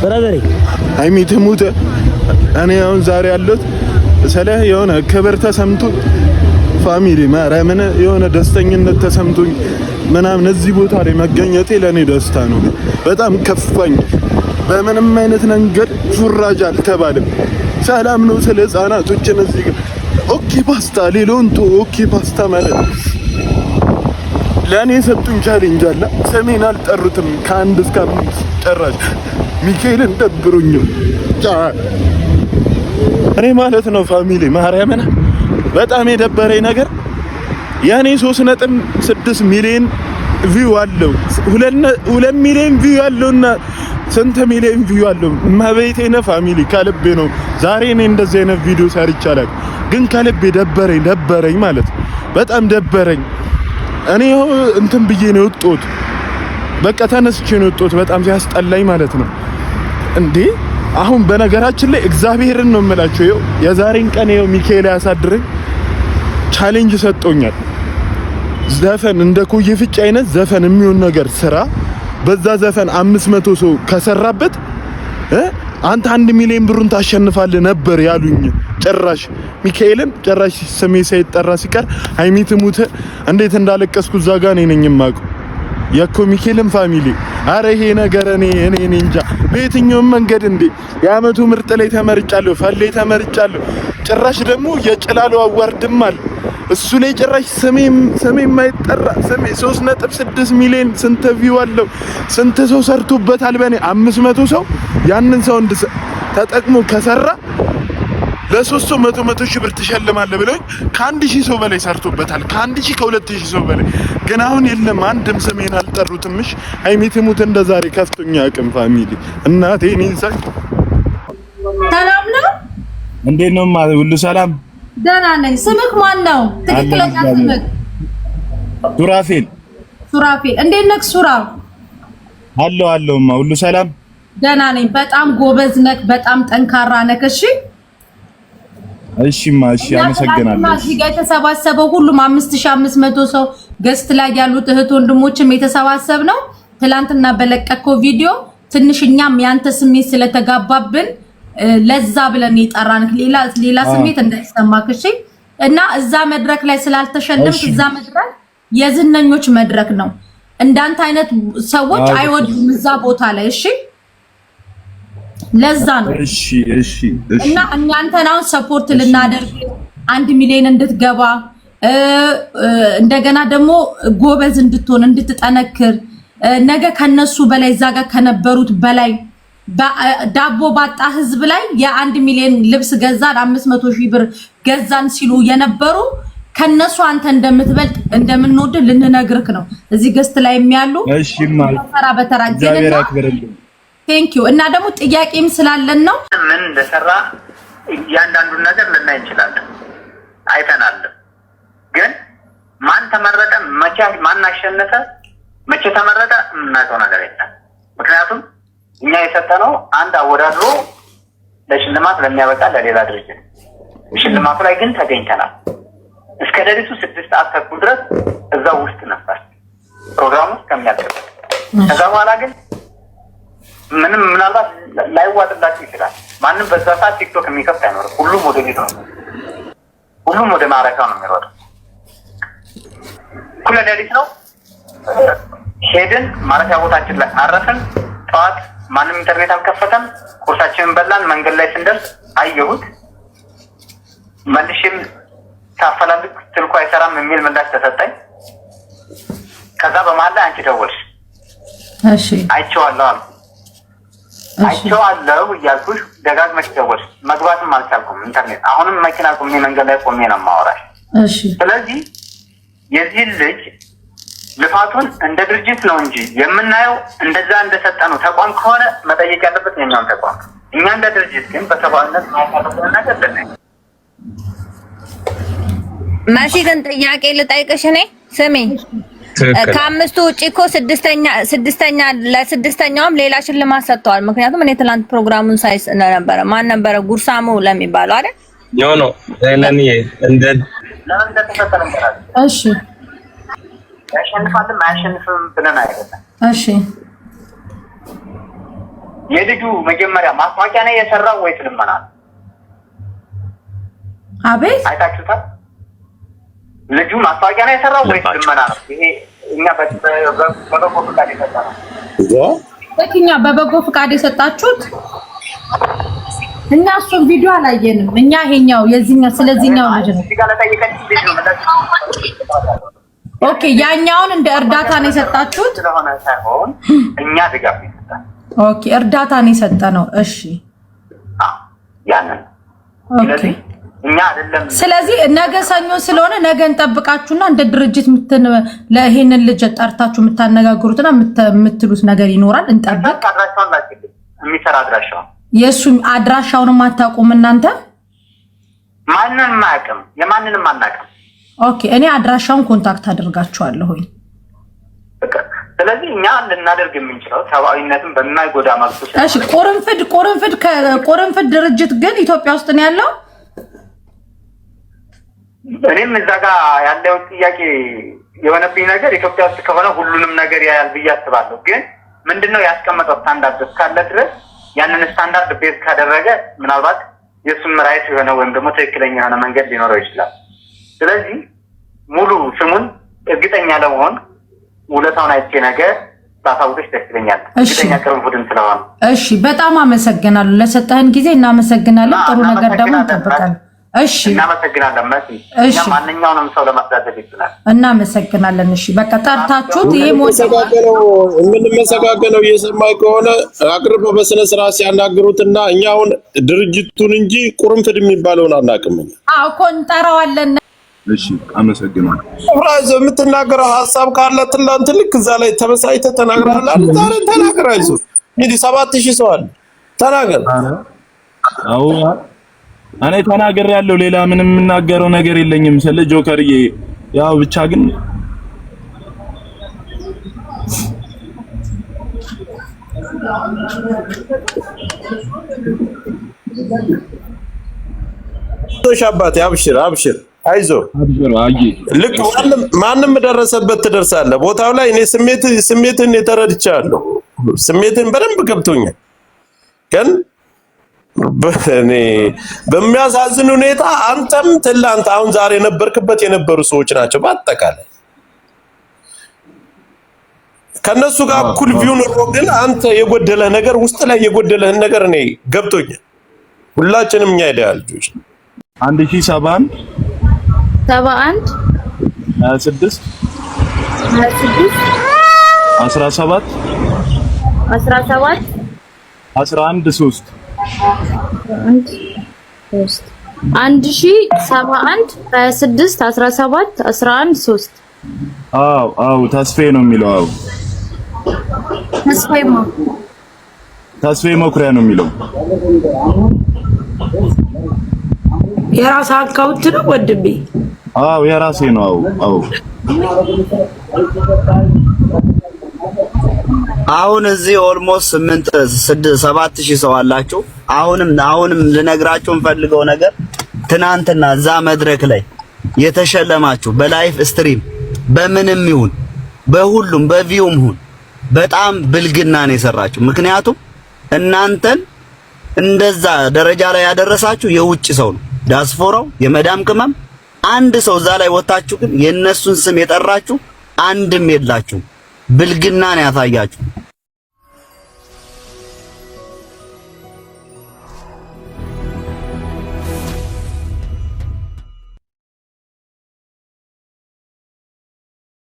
ብራዘር ሃይሚ ትሙት እኔ አሁን ዛሬ ያለሁት ስለ የሆነ ክብር ተሰምቶ ፋሚሊ ማርያምን የሆነ ደስተኝነት ተሰምቶኝ ምናምን እዚህ ቦታ ላይ መገኘቴ ለኔ ደስታ ነው። በጣም ከፋኝ። በምንም አይነት መንገድ ሹራጅ አልተባለም። ሰላም ነው ስለ ህፃናቶችን እዚህ ጋር ኦኬ ፓስታ ሌሎንቶ ኦኬ ፓስታ ማለት ለኔ ሰጡኝ ቻሌንጅ አለ። ሰሜን አልጠሩትም ከአንድ እስከ 5 ጨራሽ ሚካኤልን ደብሩኝ እኔ ማለት ነው ፋሚሊ ማርያምን በጣም የደበረኝ ነገር ያኔ 3.6 ሚሊዮን ቪው አለው 2 ሚሊዮን ቪው አለውና ስንት ሚሊዮን ቪው አለው ማበይቴ ነው ፋሚሊ ከልቤ ነው ዛሬ እኔ እንደዚህ አይነት ቪዲዮ ሰርቻለሁ ግን ከልቤ ደበረኝ ማለት በጣም ደበረኝ እኔ እንትን ብዬ ነው ወጥቶት በቃ ተነስቼ ነው ወጥቶት በጣም ሲያስጠላኝ ማለት ነው እንዴ አሁን በነገራችን ላይ እግዚአብሔርን ነው የምላችሁ ይኸው የዛሬን ቀን ይኸው ሚካኤል ያሳድረኝ ቻሌንጅ ሰጥቶኛል ዘፈን እንደ ኮዬ ፍጭ አይነት ዘፈን የሚሆን ነገር ስራ በዛ ዘፈን 500 ሰው ከሰራበት አንተ 1 ሚሊዮን ብሩን ታሸንፋለህ ነበር ያሉኝ ጭራሽ ሚካኤልን ጭራሽ ስሜ ሳይጠራ ሲቀር ሃይሚ ትሙት እንዴት እንዳለቀስኩ እዛ ጋር ነኝ የማውቀው የኮ ሚካኤልን ፋሚሊ አረ ይሄ ነገር እኔ እንጃ በየትኛውም መንገድ እንዴ የአመቱ ምርጥ ላይ ተመርጫለሁ ፈሌ ተመርጫለሁ ጭራሽ ደግሞ የጭላሉ አዋርድማል እሱ ላይ ጭራሽ ስሜ የማይጠራ ስሜ 3.6 ሚሊዮን ስንት ቪው አለው ስንት ሰው ሰርቶበታል በኔ 500 ሰው ያንን ሰው ተጠቅሞ ከሰራ ለ300 ሺህ ብር ትሸልማለህ ብለውኝ ከ1000 ሰው በላይ ሰርቶበታል ከ1000 ከ2000 ሰው በላይ ግን አሁን የለም አንድም ስሜን አልጠሩትምሽ ሃይሚ ትሙት እንደዛሬ ከፍቶኛ አቅም ፋሚሊ እናቴ ንንሳይ ሰላም ነው እንዴት ነው ሁሉ ሰላም ደህና ነኝ ስምክ ማን ነው ትክክለኛ ስምክ ሱራፌል እንዴት ነህ ሱራ አለውማ ሁሉ ሰላም ደህና ነኝ በጣም ጎበዝ ነህ በጣም ጠንካራ ነህ እሺማ እሺ አመሰግናለሁ እዚህ ጋር የተሰባሰበው ሁሉም 5500 ሰው ገስት ላይ ያሉት እህት ወንድሞችም የተሰባሰብ ነው ትላንትና በለቀቀው ቪዲዮ ትንሽኛም ያንተ ስሜት ስለተጋባብን ለዛ ብለን ይጣራንክ ሌላ ስሜት እንዳይሰማክ እሺ እና እዛ መድረክ ላይ ስላልተሸለምክ እዛ መድረክ የዝነኞች መድረክ ነው እንዳንተ አይነት ሰዎች አይወዱም እዛ ቦታ ላይ እሺ ለዛ ነው እሺ እና እናንተን አሁን ሰፖርት ልናደርግ 1 ሚሊዮን እንድትገባ እንደገና ደግሞ ጎበዝ እንድትሆን እንድትጠነክር ነገ ከነሱ በላይ እዛ ጋር ከነበሩት በላይ ዳቦ ባጣ ህዝብ ላይ የ1 ሚሊዮን ልብስ ገዛን 500 ሺህ ብር ገዛን ሲሉ የነበሩ ከነሱ አንተ እንደምትበልጥ እንደምንወድ ልንነግርክ ነው እዚህ ገስት ላይ የሚያሉ እሺማ በተራጀለና ቴንክ ዩ እና ደግሞ ጥያቄም ስላለን ነው ምን እንደሰራ ያንዳንዱን ነገር ልናይ እንችላለን አይተናል ግን ማን ተመረጠ መቼ ማን አሸነፈ መቼ ተመረጠ እናውቀው ነገር የለም ምክንያቱም እኛ የሰጠነው አንድ አወዳድሮ ለሽልማት ለሚያበቃ ለሌላ ድርጅት ሽልማቱ ላይ ግን ተገኝተናል እስከ ሌሊቱ 6 ሰዓት ተኩል ድረስ እዛው ውስጥ ነበር ፕሮግራሙ እስከሚያልቅ ከዛ በኋላ ግን ምንም ምናልባት ላይዋጥላችሁ ይችላል ማንም በዛ ሰዓት ቲክቶክ የሚከፍት አይኖርም ሁሉም ወደ ቤት ነው ሁሉም ወደ ማረካ ነው የሚሮጠው ኩለ ሌሊት ነው ሄድን ማረፊያ ቦታችን ላይ አረፍን ጠዋት ማንም ኢንተርኔት አልከፈተም ቁርሳችንን በላን መንገድ ላይ ስንደርስ አየሁት መልሽም ታፈላልክ ስልኩ አይሰራም የሚል ምላሽ ተሰጠኝ ከዛ በመሃል ላይ አንቺ ደወልሽ እሺ አይቼዋለሁ እያልኩሽ ደጋግመሽ ደወልሽ መግባትም አልቻልኩም ኢንተርኔት አሁንም መኪና ቆሜ መንገድ ላይ ቆሜ ነው የማወራሽ እሺ ስለዚህ የዚህ ልጅ ልፋቱን እንደ ድርጅት ነው እንጂ የምናየው እንደዛ እንደሰጠነው ተቋም ከሆነ መጠየቅ ያለበት የኛውን ተቋም እኛ እንደ ድርጅት ግን በተባልነት ማያሳልፈን ነገር ለነኝ ማሺ ግን ጥያቄ ልጠይቅሽ እኔ ስሚ ከአምስቱ ውጪ እኮ ለስድስተኛውም ሌላ ሽልማት ሰጥተዋል ምክንያቱም እኔ ትላንት ፕሮግራሙን ሳይስ ነበር ማን ነበር ጉርሳሙ ለሚባለው አይደል ኖ ለኔ እንደ ለምን እንደተፈጠረ እንቀራለን እሺ ያሸንፋልም አያሸንፍም ብለን አይደለም እሺ የልጁ መጀመሪያ ማስታወቂያ ነው የሰራው ወይስ ልመና? አቤት አይታችሁታል? ልጁ ማስታወቂያ ነው የሰራው ወይስ ልመና ነው? ይሄ እኛ በበጎ ፈቃድ የሰጠነው እኛ በበጎ ፈቃድ የሰጣችሁት እኛ እሱን ቪዲዮ አላየንም። እኛ ይሄኛው የዚህኛው ስለዚህኛው ልጅ ነው። ኦኬ ያኛውን እንደ እርዳታ ነው የሰጣችሁት ስለሆነ ሳይሆን እኛ ድጋፍ ይሰጣል። ኦኬ እርዳታ ነው የሰጠነው። እሺ ያንን ኦኬ እኛ አይደለም። ስለዚህ ነገ ሰኞ ስለሆነ ነገ እንጠብቃችሁና እንደ ድርጅት ለይሄንን ልጅ ጠርታችሁ የምታነጋግሩትና የምትሉት ነገር ይኖራል። እንጠብቅ። አድራሻውን ላኪልኝ። የሚሰራ አድራሻው የሱም አድራሻውንም አታውቁም እናንተ? ማንንም አያውቅም። የማንንም አናውቅም። ኦኬ እኔ አድራሻውን ኮንታክት አድርጋችኋለሁኝ። ስለዚህ እኛ ልናደርግ የምንችለው ሰብአዊነትን በማይጎዳ መልኩ እሺ። ቁርንፍድ ድርጅት ግን ኢትዮጵያ ውስጥ ነው ያለው? እኔም እዛ ጋር ያለው ጥያቄ የሆነብኝ ነገር ኢትዮጵያ ውስጥ ከሆነ ሁሉንም ነገር ያያል ብዬ አስባለሁ። ግን ምንድነው ያስቀመጠው ስታንዳርድ እስካለ ድረስ ያንን ስታንዳርድ ቤዝ ካደረገ ምናልባት የሱም ራይት የሆነ ወይም ደግሞ ትክክለኛ የሆነ መንገድ ሊኖረው ይችላል። ስለዚህ ሙሉ ስሙን እርግጠኛ ለመሆን ውለታውን አይቼ ነገር ታሳውቅሽ ደስ ይለኛል። እርግጠኛ ቅርንፉድን ስለሆነ እሺ፣ በጣም አመሰግናለሁ። ለሰጠህን ጊዜ እናመሰግናለን። ጥሩ ነገር ደግሞ እንጠብቃለን። እሺ እናመሰግናለን። መሲ እኛ ማንኛውንም ሰው ለማስዳደግ ይችላል። እናመሰግናለን። እሺ በቃ ጠርታችሁት ይሄ የምንመሰጋገነው እየሰማይ ከሆነ አቅርበው በስነ ስርዓት ሲያናግሩትና እኛ አሁን ድርጅቱን እንጂ ቁርንፍድ የሚባለውን አናውቅም። አዎ እኮ እንጠራዋለን። እሺ አመሰግናለሁ። ፍራዝ የምትናገረው ሀሳብ ካለ ትላንት ልክ እዛ ላይ ተመሳይተህ ተናግረሃል። ዛሬ ተናገር። አይዞህ እንግዲህ 7000 ሰው አለ። ተናገር። አዎ እኔ ተናግሬያለሁ። ሌላ ምንም የምናገረው ነገር የለኝም ስለ ጆከርዬ። ያው ብቻ ግን አባቴ አብሽር አይዞህ ልክ ማንም ደረሰበት ትደርሳለህ። ቦታው ላይ እኔ ስሜትን የተረድቻለሁ። ስሜትን በደንብ ገብቶኛል። ግን እኔ በሚያሳዝን ሁኔታ አንተም ትላንት አሁን ዛሬ የነበርክበት የነበሩ ሰዎች ናቸው። በአጠቃላይ ከነሱ ጋር እኩል ቢሆን ኖሮ ግን አንተ የጎደለህ ነገር ውስጥ ላይ የጎደለህን ነገር እኔ ገብቶኛል። ሁላችንም እኛ አይደል ልጆች 1071 71 26 17 11 3 1071 26 17 11 3 አዎ ተስፋዬ ነው የሚለው። አዎ ተስፋዬ መኩሪያ ነው የሚለው። የራስ አካውንት ነው ወንድሜ? አዎ የራሴ ነው። አዎ አሁን እዚህ ኦልሞስት 7000 ሰው አላችሁ። አሁንም ልነግራችሁ እንፈልገው ነገር ትናንትና እዛ መድረክ ላይ የተሸለማችሁ በላይፍ ስትሪም በምንም ይሁን በሁሉም በቪውም ይሁን በጣም ብልግና ነው የሰራችሁ። ምክንያቱም እናንተን እንደዛ ደረጃ ላይ ያደረሳችሁ የውጭ ሰው ነው፣ ዲያስፖራው የመዳም ቅመም። አንድ ሰው እዛ ላይ ወጣችሁ ግን የነሱን ስም የጠራችሁ አንድም የላችሁ። ብልግና ነው ያሳያችሁ።